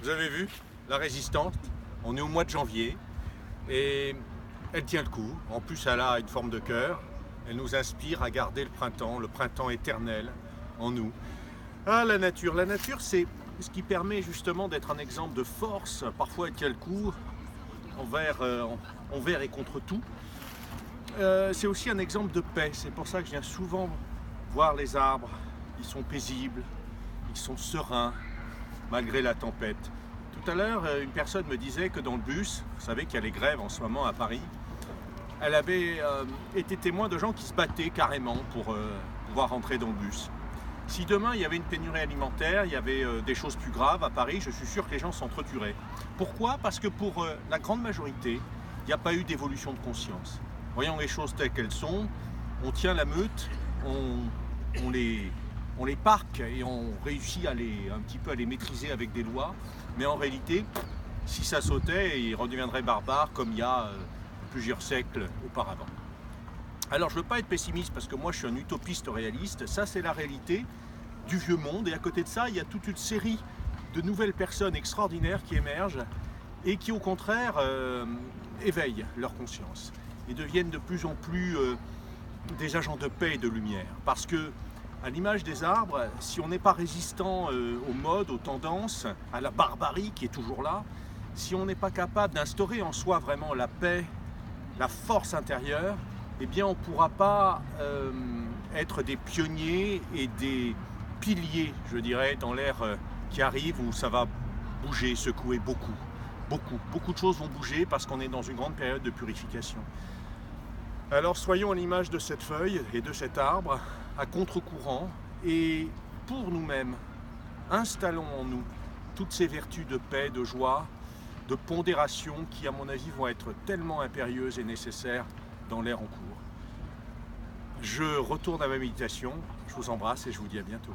Vous avez vu, la résistante, on est au mois de janvier et elle tient le coup. En plus, elle a une forme de cœur. Elle nous inspire à garder le printemps éternel en nous. Ah, la nature, c'est ce qui permet justement d'être un exemple de force. Parfois, elle tient le coup envers et contre tout. C'est aussi un exemple de paix. C'est pour ça que je viens souvent voir les arbres. Ils sont paisibles, ils sont sereins, malgré la tempête. Tout à l'heure, une personne me disait que dans le bus, vous savez qu'il y a les grèves en ce moment à Paris, elle avait été témoin de gens qui se battaient carrément pour pouvoir rentrer dans le bus. Si demain il y avait une pénurie alimentaire, il y avait des choses plus graves à Paris, je suis sûr que les gens s'entretueraient. Pourquoi? Parce que pour la grande majorité, il n'y a pas eu d'évolution de conscience. Voyons les choses telles qu'elles sont, on tient la meute, on les parque et on réussit un petit peu à les maîtriser avec des lois, mais en réalité, si ça sautait, ils redeviendraient barbares comme il y a plusieurs siècles auparavant. Alors je ne veux pas être pessimiste parce que moi je suis un utopiste réaliste, ça c'est la réalité du vieux monde et à côté de ça il y a toute une série de nouvelles personnes extraordinaires qui émergent et qui au contraire éveillent leur conscience et deviennent de plus en plus des agents de paix et de lumière. Parce que à l'image des arbres, si on n'est pas résistant aux modes, aux tendances, à la barbarie qui est toujours là, si on n'est pas capable d'instaurer en soi vraiment la paix, la force intérieure, eh bien on ne pourra pas être des pionniers et des piliers, je dirais, dans l'ère qui arrive où ça va bouger, secouer beaucoup. Beaucoup de choses vont bouger parce qu'on est dans une grande période de purification. Alors soyons à l'image de cette feuille et de cet arbre, à contre-courant, et pour nous-mêmes, installons en nous toutes ces vertus de paix, de joie, de pondération qui, à mon avis, vont être tellement impérieuses et nécessaires dans l'ère en cours. Je retourne à ma méditation, je vous embrasse et je vous dis à bientôt.